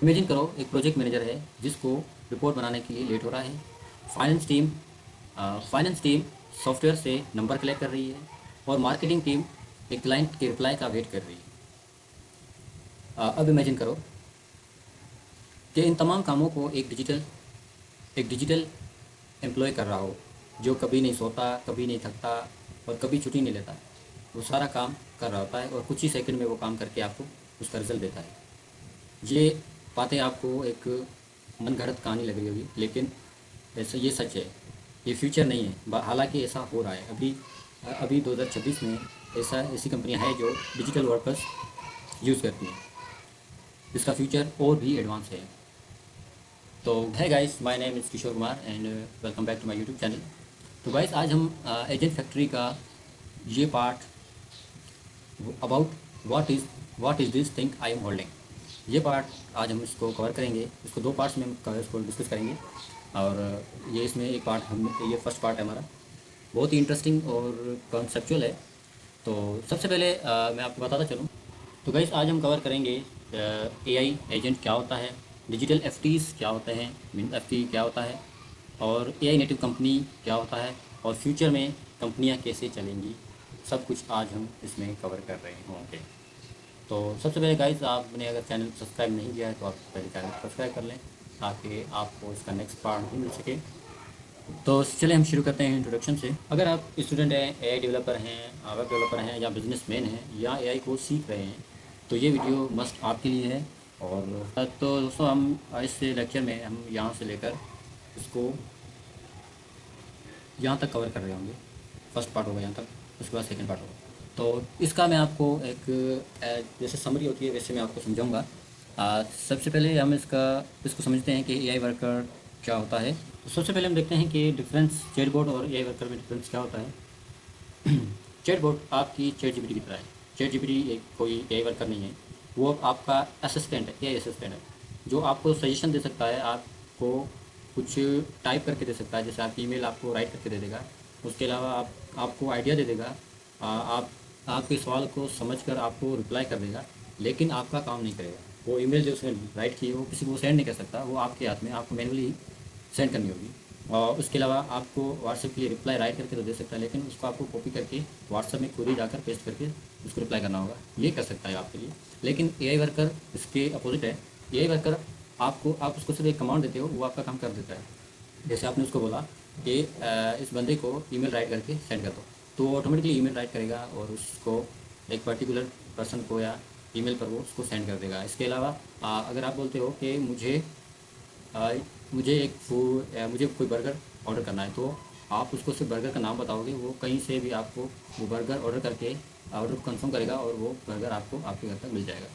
Imagine करो एक project manager है जिसको रिपोर्ट बनाने के लिए लेट हो रहा है। Finance team finance team software से नंबर कलेक्ट कर रही है और मार्केटिंग टीम एक क्लाइंट के रिप्लाई का वेट कर रही है। अब इमेजिन करो कि इन तमाम कामों को एक डिजिटल एम्प्लॉय कर रहा हो, जो कभी नहीं सोता, कभी नहीं थकता और कभी छुट्टी नहीं लेता। वो सारा काम कर रहा होता है और कुछ ही सेकंड में वो काम करके आपको उसका रिजल्ट देता है। ये बातें आपको एक मनगढ़ंत कहानी लग रही होगी, लेकिन ऐसा ये सच है। ये फ्यूचर नहीं है, हालांकि ऐसा हो रहा है अभी। अभी 2026 में ऐसी कंपनियां हैं जो डिजिटल वर्कर्स यूज़ करती हैं। इसका फ्यूचर और भी एडवांस है। तो है guys, my name is Kishore Kumar and welcome back to my YouTube channel. तो गाइस, आज हम एजेंट फैक्ट्री का ये part about what is this thing I am holding, ये पार्ट आज हम इसको कवर करेंगे। इसको दो पार्ट्स में हम इसको डिस्कस करेंगे और ये इसमें एक पार्ट हम ये फर्स्ट पार्ट है हमारा, बहुत ही इंटरेस्टिंग और कॉन्सेप्चुअल है। तो सबसे पहले मैं आपको बताता चलूँ। तो गाइस, आज हम कवर करेंगे एआई एजेंट क्या होता है, डिजिटल एफटीज क्या होते हैं, मीन एफटी क्या होता है, और एआई नेटिव कंपनी क्या होता है, और फ्यूचर में कंपनियां कैसे चलेंगी। सब कुछ आज हम इसमें कवर कर रहे होंगे। तो सबसे पहले गाइस, आपने अगर चैनल सब्सक्राइब नहीं किया है तो आप पहले चैनल सब्सक्राइब कर लें ताकि आपको इसका नेक्स्ट पार्ट भी मिल सके। तो चलिए हम शुरू करते हैं इंट्रोडक्शन से। अगर आप स्टूडेंट हैं, एआई डेवलपर हैं, वेब डेवलपर हैं, या बिजनेसमैन हैं, या एआई को सीख रहे हैं, तो ये वीडियो मस्ट आपके लिए है। और तो दोस्तों, हम इस लेक्चर में हम यहाँ से लेकर इसको यहाँ तक कवर कर रहे होंगे। फर्स्ट पार्ट होगा यहाँ तक, उसके बाद सेकंड पार्ट होगा। तो इसका मैं आपको एक जैसे समरी होती है वैसे मैं आपको समझाऊंगा। सबसे पहले हम इसको समझते हैं कि एआई वर्कर क्या होता है। तो सबसे पहले हम देखते हैं कि डिफरेंस चैटबॉट और एआई वर्कर में डिफरेंस क्या होता है। चैटबॉट आपकी चैट जीपीटी की तरह है। चैट जीपीटी एक कोई एआई वर्कर नहीं है, वो आपका असिस्टेंट है, एआई असिस्टेंट है, जो आपको सजेशन दे सकता है, आपको कुछ टाइप करके दे सकता है। जैसे आप ईमेल आपको राइट करके दे देगा। उसके अलावा आपको आइडिया दे देगा। आप आपके सवाल को समझकर आपको रिप्लाई कर देगा, लेकिन आपका काम नहीं करेगा। वो ईमेल जो उसने राइट की है वो किसी को सेंड नहीं कर सकता, वो आपके हाथ में, आपको मैनुअली सेंड करनी होगी। और उसके अलावा आपको व्हाट्सएप के लिए रिप्लाई राइट करके तो दे सकता है, लेकिन उसको आपको कॉपी करके व्हाट्सएप में खुद ही जाकर पेस्ट करके उसको रिप्लाई करना होगा। ये कर सकता है आपके लिए। लेकिन एआई वर्कर इसके अपोजिट है। एआई वर्कर आप उसको सिर्फ एक कमांड देते हो, वो आपका काम कर देता है। जैसे आपने उसको बोला कि इस बंदे को ईमेल राइट करके सेंड कर दो, तो वो ऑटोमेटिकली ईमेल राइट करेगा और उसको एक पर्टिकुलर पर्सन को या ईमेल पर वो उसको सेंड कर देगा। इसके अलावा अगर आप बोलते हो कि आ, मुझे कोई बर्गर ऑर्डर करना है, तो आप उसको सिर्फ बर्गर का नाम बताओगे, वो कहीं से भी आपको वो बर्गर ऑर्डर करके ऑर्डर को कंफर्म करेगा और वो बर्गर आपको आपके घर तक मिल जाएगा।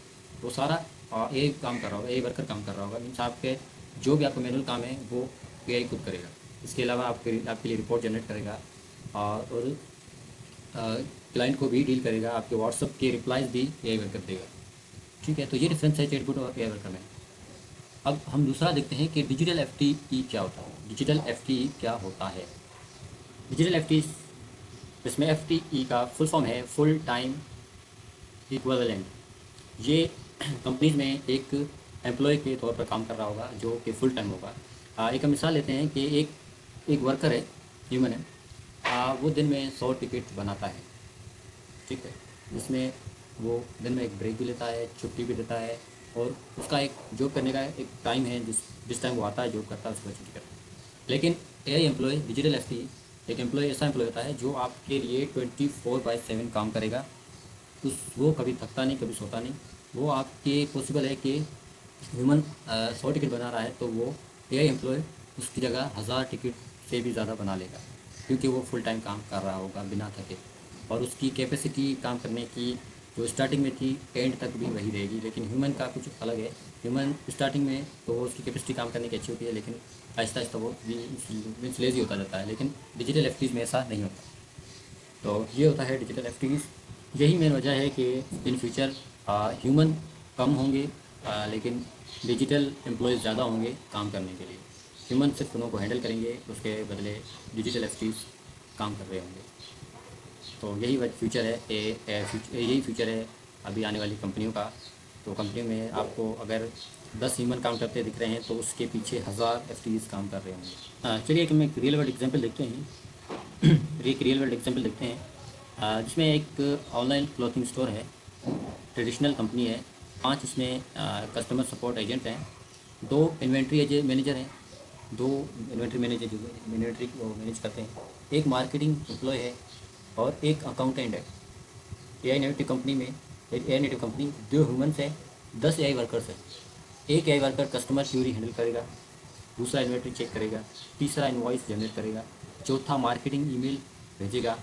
वो सारा एआई काम कर रहा होगा, एआई वर्कर काम कर रहा होगा। मीन्स आपके जो भी आपका मैनुअल काम है वो एआई खुद करेगा। इसके अलावा आपके लिए रिपोर्ट जनरेट करेगा और क्लाइंट को भी डील करेगा। आपके व्हाट्सअप के रिप्लाइज भी एआई वर्कर देगा। ठीक है, तो ये डिफरेंस है चैटबॉट और एआई वर्कर में। अब हम दूसरा देखते हैं कि डिजिटल एफटीई क्या होता है। डिजिटल एफटीई क्या होता है? डिजिटल एफटी, इसमें एफटीई का फुल फॉर्म है फुल टाइम इक्विवेलेंट। ये कंपनीज में एक एम्प्लॉय के तौर पर काम कर रहा होगा जो कि फुल टाइम होगा। एक हम मिसाल लेते हैं कि एक वर्कर है, ह्यूमन है। वो दिन में 100 टिकट बनाता है। ठीक है, जिसमें वो दिन में एक ब्रेक भी लेता है, छुट्टी भी देता है, और उसका एक जॉब करने का एक टाइम है जिस टाइम वो आता है, जॉब करता है, उसके बाद छुट्टी करता है। लेकिन एआई एम्प्लॉय, डिजिटल एफटी, एक एम्प्लॉय ऐसा एम्प्लॉय होता है जो आपके लिए 24/7 काम करेगा। वो कभी थकता नहीं, कभी सोता नहीं। वो आपके पॉसिबल है कि ह्यूमन 100 टिकट बना रहा है तो वो एआई एम्प्लॉय उसकी जगह 1000 टिकट से भी ज़्यादा बना लेगा, क्योंकि वो फुल टाइम काम कर रहा होगा बिना थके। और उसकी कैपेसिटी काम करने की जो स्टार्टिंग में थी एंड तक भी वही रहेगी। लेकिन ह्यूमन का कुछ अलग है। ह्यूमन स्टार्टिंग में तो उसकी कैपेसिटी काम करने की अच्छी होती है, लेकिन आहिस्ता आहिस्ता वो मीन्स लेजी होता जाता है। लेकिन डिजिटल एफटीज में ऐसा नहीं होता। तो ये होता है डिजिटल एफटीज। यही मेन वजह है कि इन फ्यूचर ह्यूमन कम होंगे, लेकिन डिजिटल एम्प्लॉयज़ ज़्यादा होंगे काम करने के लिए। ह्यूमन सिर्फ उन्हों को हैंडल करेंगे, उसके बदले डिजिटल एफटीज काम कर रहे होंगे। तो यही वह फ्यूचर है, यही फ्यूचर है अभी आने वाली कंपनियों का। तो कंपनी में आपको अगर 10 ह्यूमन काम करते दिख रहे हैं तो उसके पीछे 1000 FTEs काम कर रहे होंगे। चलिए हम एक रियल वर्ल्ड एग्जांपल देखते हैं। एक रियल वर्ल्ड एग्जांपल देखते हैं, जिसमें एक ऑनलाइन क्लॉथिंग स्टोर है, ट्रेडिशनल कंपनी है। 5 इसमें कस्टमर सपोर्ट एजेंट हैं, 2 इन्वेंट्री मैनेजर हैं, 2 इन्वेंट्री मैनेजर जो इन्वेंट्री को मैनेज करते हैं, एक मार्केटिंग एम्प्लॉय है और एक अकाउंटेंट है। AI नेटिव कंपनी में, AI नेटिव कंपनी 2 ह्यूमंस है, 10 AI वर्कर्स है। एक AI worker customer query handle करेगा, दूसरा इन्वेंट्री चेक करेगा, तीसरा इनवॉइस जनरेट करेगा, चौथा मार्केटिंग ईमेल भेजेगा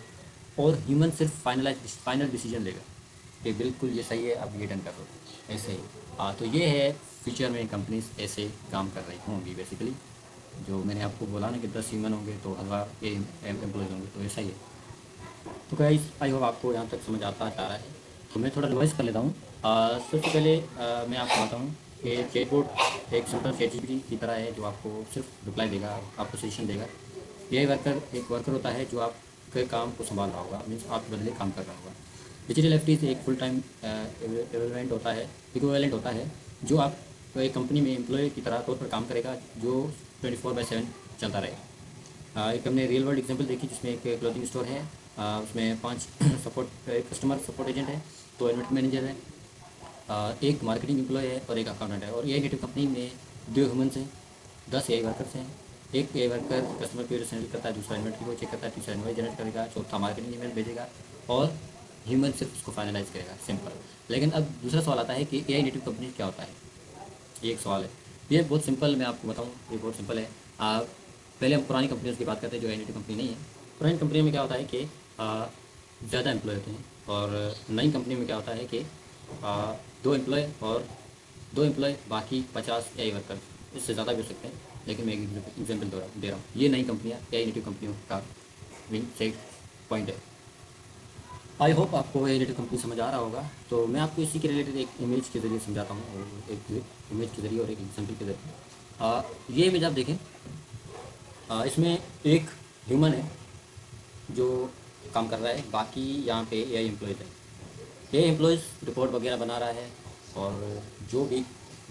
और ह्यूमन सिर्फ फाइनल डिसीजन लेगा कि बिल्कुल ये सही है, अब ये डन कर दो, ऐसे ही। तो ये है फ्यूचर में कंपनीज ऐसे काम कर रही होंगी बेसिकली। जो मैंने आपको बोला ना कि 10 ह्यूमन होंगे तो 1000 एम्प्लॉयज़ होंगे, तो ऐसा ही है। तो गाइस आई होप आपको यहाँ तक समझ आता जा रहा है। तो मैं थोड़ा रिवाइज कर लेता हूँ। सबसे पहले मैं आपको बताऊँ कि चैटबॉट एक सिंपल ChatGPT की तरह है, जो आपको सिर्फ रिप्लाई देगा, आपको सजेशन देगा। AI वर्कर एक वर्कर होता है जो आपके काम को संभाल रहा होगा, मीन्स आपके बदले काम कर रहा होगा। डिजिटल FTE एक फुल टाइम इक्विवेलेंट होता है, जो आप एक कंपनी में एम्प्लॉय की तरह तौर पर काम करेगा, जो 24/7 चलता रहेगा। एक हमने रियल वर्ल्ड एग्जांपल देखी जिसमें एक क्लॉथिंग स्टोर है, उसमें 5 कस्टमर सपोर्ट एजेंट है, 2 इन्वेंट्री मैनेजर है, एक मार्केटिंग एम्प्लॉय है और एक अकाउंटेंट है। और AI नेटिव कंपनी में 2 ह्यूमंस हैं, 10 AI वर्कर्स हैं। एक AI worker customer query handle करता है, दूसरा इन्वेंट्री को चेक करता है, तीसरा इनवॉइस जनरेट करेगा, चौथा मार्केटिंग ईमेल भेजेगा और ह्यूमन सिर्फ उसको फाइनलाइज करेगा, सिंपल। लेकिन अब दूसरा सवाल आता है कि AI नेटिव कंपनी क्या होता है, ये एक सवाल है। ये बहुत सिंपल, मैं आपको बताऊँ, ये बहुत सिंपल है। पहले हम पुरानी कंपनियों की बात करते हैं जो AI नेटिव कंपनी नहीं है। पुरानी कंपनी में क्या होता है कि ज़्यादा एम्प्लॉय होते हैं, और नई कंपनी में क्या होता है कि 2 एम्प्लॉय और 2 एम्प्लॉय बाकी 50 AI वर्कर, इससे ज़्यादा भी हो सकते हैं, लेकिन मैं एक एग्जाम्पल दे रहा हूँ। ये नई कंपनियाँ AI नेटिव कंपनियों का मेन से पॉइंट है। आई होप आपको AI नेटिव कंपनी समझ आ रहा होगा। तो मैं आपको इसी के रिलेटेड एक इमेज के ज़रिए समझाता हूँ, और एक इमेज के ज़रिए और एक एग्जाम्पल के ज़रिए। ये इमेज आप देखें, इसमें एक ह्यूमन है जो काम कर रहा है, बाकी यहाँ पे AI एम्प्लॉयज़ है। AI एम्प्लॉयज़ रिपोर्ट वगैरह बना रहा है और जो भी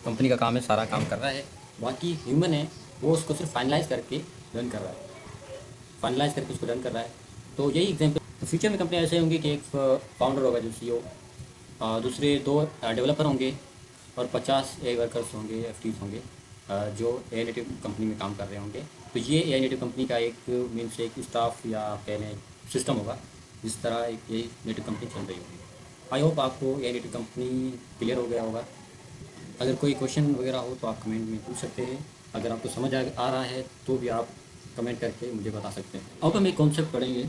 कंपनी का काम है सारा काम कर रहा है। बाकी ह्यूमन है वो उसको सिर्फ फाइनलाइज करके रन कर रहा है, फाइनलाइज करके उसको रन कर रहा है। तो यही एग्जाम्पल, तो फ्यूचर में कंपनी ऐसे होंगी कि एक फाउंडर होगा जो CEO, दूसरे 2 डेवलपर होंगे और 50 AI वर्कर्स होंगे, FTEs होंगे, जो AI नेटिव कंपनी में काम कर रहे होंगे। तो ये AI नेटिव कंपनी का एक मीन्स एक स्टाफ या कह लें सिस्टम होगा, जिस तरह एक AI नेटिव कंपनी चल रही होगी। आई होप आपको AI नेटिव कंपनी क्लियर हो गया होगा। अगर कोई क्वेश्चन वगैरह हो तो आप कमेंट में पूछ सकते हैं। अगर आपको समझ आ रहा है तो भी आप कमेंट करके मुझे बता सकते हैं। अब हम एक कॉन्सेप्ट पढ़ेंगे,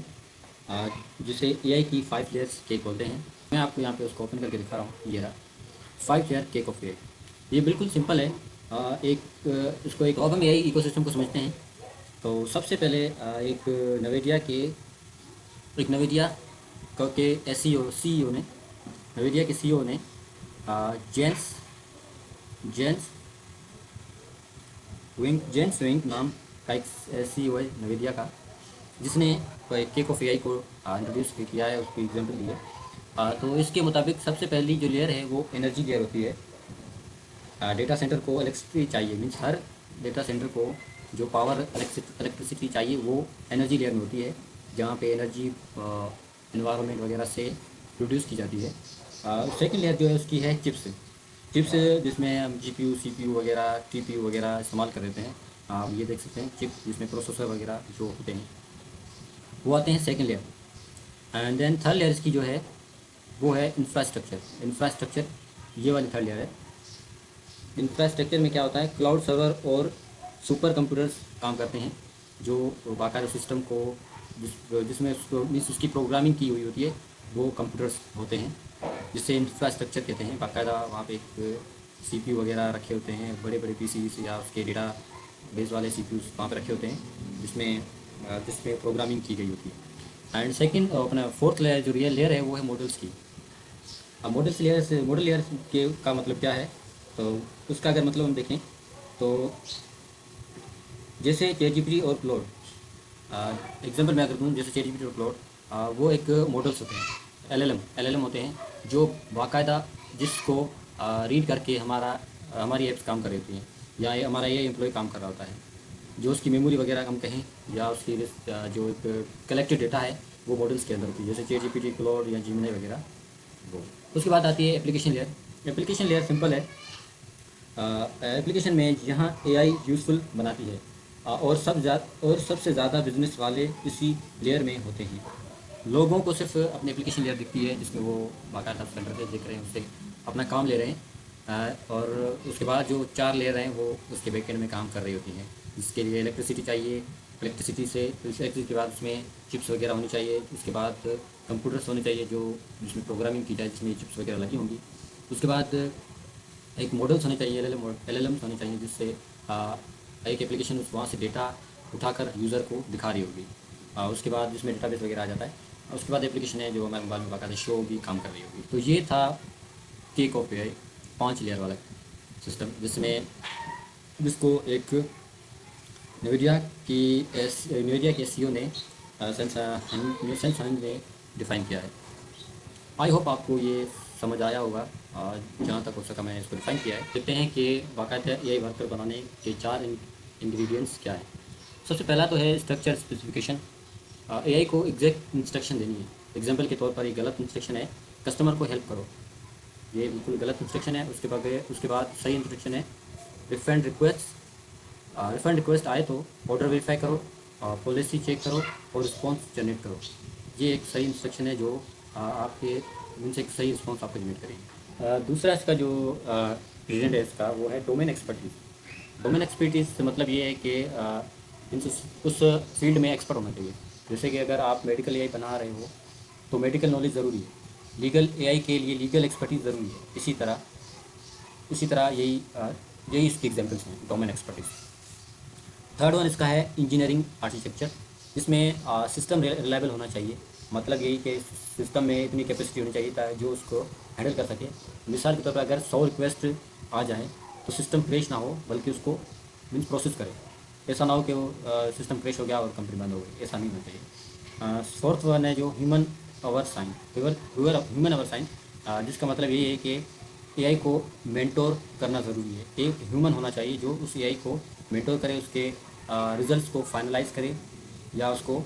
जिसे AI की 5 लेयर्स केक बोलते हैं। मैं आपको यहाँ पे उसको ओपन करके दिखा रहा हूँ, ये रहा 5 लेयर केक ऑफ AI। ये बिल्कुल सिंपल है। इसको एक, अब हम AI इकोसिस्टम को समझते हैं। तो सबसे पहले एक नवेदिया के CEO ने, नवेदिया के CEO ने जेम्स जेम्स विंग नाम का एक CEO है नवेदिया का, जिसने केक ऑफ AI को इंट्रोड्यूस किया है, उसकी एग्जाम्पल दी है। तो इसके मुताबिक सबसे पहली जो लेयर है वो एनर्जी लेयर होती है। डेटा सेंटर को इलेक्ट्रिसिटी चाहिए, मीन्स हर डेटा सेंटर को जो पावर इलेक्ट्रिसिटी चाहिए वो एनर्जी लेयर में होती है, जहाँ पे एनर्जी इन्वायरमेंट वगैरह से प्रोड्यूस की जाती है। सेकेंड लेयर जो है उसकी है चिप्स, जिसमें हम GPU CPU वगैरह TPU वगैरह इस्तेमाल कर देते हैं। आप ये देख सकते हैं चिप जिसमें प्रोसेसर वगैरह जो होते हैं वो आते हैं second layer. And then third layer इसकी जो है वो है इंफ्रास्ट्रक्चर, ये वाली थर्ड लेयर है। इंफ्रास्ट्रक्चर में क्या होता है, क्लाउड सर्वर और सुपर कंप्यूटर्स काम करते हैं, जो बाकायदा सिस्टम को जिसमें उसकी प्रोग्रामिंग की हुई होती है वो कंप्यूटर्स होते हैं, जिसे इंफ्रास्ट्रक्चर कहते हैं। बाकायदा वहाँ पे एक CPU वगैरह रखे होते हैं, बड़े बड़े PCs या उसके डेटा बेस वाले CPUs वहाँ पे रखे होते हैं, जिसमें प्रोग्रामिंग की गई होती है। एंड सेकंड अपना फोर्थ लेयर जो रियल लेयर है वो है मॉडल्स की। अब मॉडल लेयर के का मतलब क्या है, तो उसका अगर मतलब हम देखें तो जैसे ChatGPT और क्लोड, एग्जांपल मैं अगर दूँ, जैसे ChatGPT और क्लोड, वो एक मॉडल्स होते हैं, LLM होते हैं, जो बाकायदा जिसको रीड करके हमारा हमारी ऐप्स काम कर रही होती हैं, या ये हमारा ये एम्प्लॉय काम कर रहा होता है, जो उसकी मेमोरी वगैरह हम कहें, या उसकी जो एक कलेक्टेड डेटा है वो मॉडल्स के अंदर होती है, जैसे चैट जीपीटी, क्लाउड या जेमिनी वगैरह वो। उसके बाद आती है application layer. Application layer simple है। एप्लीकेशन में यहाँ एआई यूज़फुल बनाती है, और सबसे ज़्यादा बिजनेस वाले इसी लेयर में होते हैं। लोगों को सिर्फ अपनी एप्लीकेशन लेयर दिखती है, जिसमें वो बाकायदा सेंटर से देख रहे हैं, उससे अपना काम ले रहे हैं। और उसके बाद जो 4 लेयर हैं वो उसके बैकएंड में काम कर रही होती हैं, जिसके लिए इलेक्ट्रिसिटी चाहिए। इलेक्ट्रिसिटी के बाद उसमें चिप्स वगैरह होनी चाहिए। उसके बाद कंप्यूटर्स होने चाहिए जो जिसमें प्रोग्रामिंग की जाए, जिसमें चिप्स वगैरह लगी होंगी। उसके बाद एक मॉडल्स होने चाहिए, एलएलएम्स होने चाहिए, जिससे एक एप्लीकेशन वहाँ से डेटा उठाकर यूज़र को दिखा रही होगी। उसके बाद जिसमें डेटाबेस वगैरह आ जाता है। उसके बाद एप्लीकेशन है जो हमारे मोबाइल में बाकायदा शो होगी, काम कर रही होगी। तो ये था केक ऑफ एआई, 5 लेयर वाला सिस्टम, जिसको एक NVIDIA के सीईओ ने सेंस ने डिफ़ाइन किया है। आई होप आपको ये समझ आया होगा। जहाँ तक हो सका मैंने इसको डिफ़ाइन किया है। देखते हैं कि बाकायदा एआई वर्कर बनाने के 4 इंग्रेडिएंट्स क्या हैं। सबसे पहला तो है स्ट्रक्चर स्पेसिफिकेशन। एआई को एग्जैक्ट इंस्ट्रक्शन देनी है। एग्जांपल के तौर पर ये गलत इंस्ट्रक्शन है, कस्टमर को हेल्प करो, ये बिल्कुल गलत इंस्ट्रक्शन है। उसके बाद सही इंस्ट्रक्शन है रिफंड रिक्वेस्ट आए तो ऑर्डर वेरीफाई करो, पॉलिसी चेक करो और रिस्पॉन्स जनरेट करो। ये एक सही इंस्ट्रक्शन है जो आपके उनसे एक सही रिस्पॉन्स आपको जनरेट करेगी। दूसरा इसका जो इंग्रेडिएंट है इसका, वो है डोमेन एक्सपर्टीज़। डोमेन एक्सपर्टीज़ से मतलब ये है कि उस फील्ड में एक्सपर्ट होना चाहिए। जैसे कि अगर आप मेडिकल एआई बना रहे हो तो मेडिकल नॉलेज ज़रूरी है। लीगल एआई के लिए लीगल एक्सपर्टीज़ ज़रूरी है। इसी तरह यही इसके एग्जांपल्स हैं, डोमेन एक्सपर्टीज़। थर्ड वन इसका है इंजीनियरिंग आर्किटेक्चर, जिसमें सिस्टम रिलायबल होना चाहिए। मतलब यही कि सिस्टम में इतनी कैपेसिटी होनी चाहिए ताकि जो उसको हैंडल कर सके। मिसाल के तौर पर अगर 100 रिक्वेस्ट आ जाएँ तो सिस्टम क्रैश ना हो, बल्कि उसको प्रोसेस करे। ऐसा ना हो कि वो सिस्टम क्रैश हो गया और कंपनी बंद हो गई, ऐसा नहीं होना चाहिए। फोर्थ वन है जो ह्यूमन आवर साइन, जिसका मतलब ये है कि एआई को मेंटोर करना ज़रूरी है। एक ह्यूमन होना चाहिए जो उस एआई को मेंटोर करे, उसके रिजल्ट्स को फाइनलाइज करे या उसको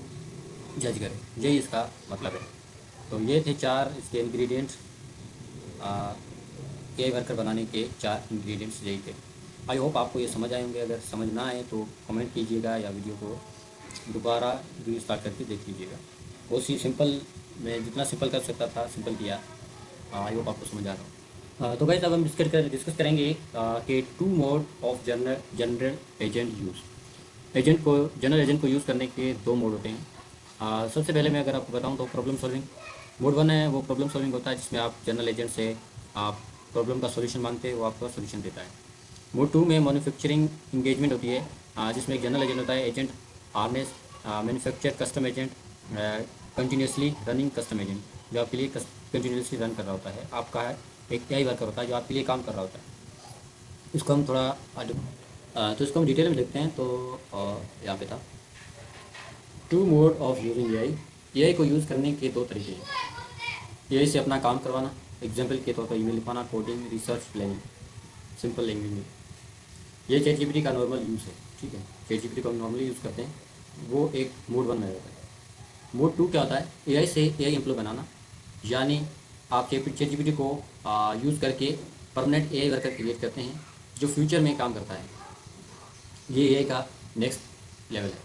जज करे। यही इसका मतलब है। तो ये थे 4 इसके इंग्रेडिएंट्स, एआई वर्कर बनाने के 4 इंग्रेडिएंट्स यही थे। आई होप आपको ये समझ आए होंगे। अगर समझ ना आए तो कमेंट कीजिएगा या वीडियो को दोबारा रीस्टार्ट करके देख लीजिएगा। बहुत ही सिंपल, मैं जितना सिंपल कर सकता था सिंपल किया। आई होप आपको समझ आ रहा हो। तो गाइस अब हम डिस्कस करेंगे कि 2 मोड ऑफ जनरल एजेंट को यूज़ करने के 2 मोड होते हैं। सबसे पहले मैं अगर आपको बताऊं तो प्रॉब्लम सॉल्विंग मोड 1 है, वो प्रॉब्लम सॉल्विंग होता है, जिसमें आप जनरल एजेंट से आप प्रॉब्लम का सॉल्यूशन मांगते हैं, वो आपका सॉल्यूशन देता है। मोड 2 में मैन्युफैक्चरिंग इंगेजमेंट होती है, जिसमें एक जनरल एजेंट होता है, एजेंट आरनेस manufacture custom agent, continuously running custom agent, जो आपके लिए कंटिन्यूसली रन कर रहा होता है। आपका एक एआई वर्कर होता है जो आपके लिए काम कर रहा होता है। इसको हम थोड़ा तो इसको हम डिटेल में देखते हैं। तो यहाँ पे था 2 मोड ऑफ यूजिंग एआई को यूज़ करने के 2 तरीके हैं। एआई से अपना काम करवाना, एग्जाम्पल के तौर पर ईमेल लिखवाना, coding, research, planning, simple language में। ये चैट जीपीटी का नॉर्मल यूज़ है, ठीक है। चैट जीपीटी को हम नॉर्मली यूज़ करते हैं, वो एक मोड 1 में रहता है। मोड 2 क्या होता है? एआई से एआई एम्प्लॉय बनाना, यानी आप चैट जीपीटी को यूज़ करके परमानेंट एआई वर्कर क्रिएट करते हैं जो फ्यूचर में काम करता है। ये एआई का नेक्स्ट लेवल है।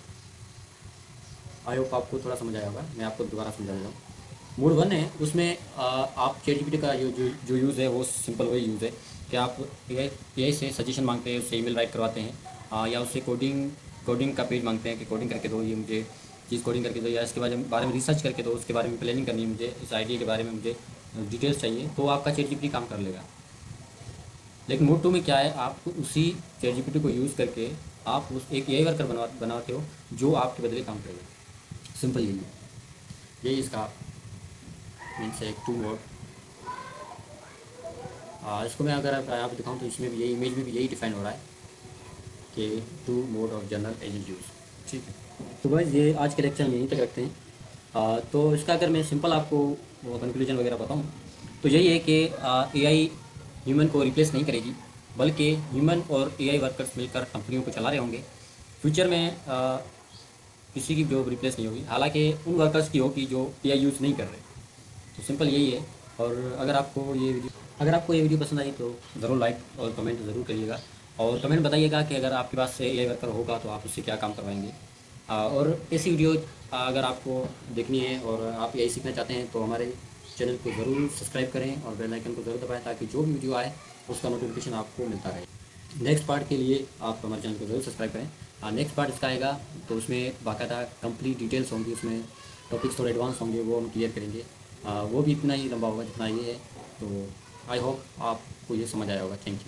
आई होप आपको थोड़ा समझ आया होगा, मैं आपको दोबारा समझा देता हूँ। मोड 1 है, उसमें आप चैट जीपीटी का जो यूज़ है वो सिंपल वही यूज़ है कि आप एआई से सजेशन मांगते हैं, उससे ईमेल राइट करवाते हैं, या उससे कोडिंग का पेज मांगते हैं कि कोडिंग करके दो, ये मुझे चीज़ कोडिंग करके दो, या इसके बारे में रिसर्च करके दो, उसके बारे में प्लानिंग करनी है मुझे, इस आइडिया के बारे में मुझे डिटेल्स चाहिए, तो आपका चैट जीपीटी काम कर लेगा। लेकिन मोड 2 में क्या है, आप उसी चैट जीपीटी को यूज़ करके आप उस एक एआई वर्कर बनाते हो जो आपके बदले काम करेगा। सिंपल यही है, यही इसका मीन्स है, एक 2 मोड। इसको मैं अगर आप दिखाऊँ तो इसमें भी यही इमेज में भी यही डिफाइन हो रहा है कि 2 mode of general agent use, ठीक है। तो बस ये आज के लेक्चर में यहीं तक रखते हैं। तो इसका अगर मैं सिंपल आपको कंक्लूजन वगैरह बताऊँ तो यही है कि एआई ह्यूमन को रिप्लेस नहीं करेगी, बल्कि ह्यूमन और एआई वर्कर्स मिलकर कंपनियों को चला रहे होंगे। फ्यूचर में किसी की जॉब रिप्लेस नहीं होगी, हालांकि उन वर्कर्स की होगी जो एआई यूज़ नहीं कर रहे। तो सिंपल यही है। और अगर आपको ये वीडियो पसंद आई तो ज़रूर लाइक और कमेंट ज़रूर करिएगा, और कमेंट बताइएगा कि अगर आपके पास से एआई वर्कर होगा तो आप उससे क्या काम करवाएंगे। और ऐसी वीडियो अगर आपको देखनी है और आप एआई सीखना चाहते हैं तो हमारे चैनल को ज़रूर सब्सक्राइब करें और बेल आइकन को ज़रूर दबाएं, ताकि जो भी वीडियो आए उसका नोटिफिकेशन आपको मिलता रहे। नेक्स्ट पार्ट के लिए आप हमारे चैनल को ज़रूर सब्सक्राइब करें। नेक्स्ट पार्ट इसका आएगा तो उसमें बाकायदा कंप्लीट डिटेल्स होंगी, उसमें टॉपिक्स थोड़े एडवांस होंगे, वो हम क्लियर करेंगे। वो भी इतना ही लंबा होगा जितना ये है। तो आई होप आपको ये समझ आया होगा। Thank you.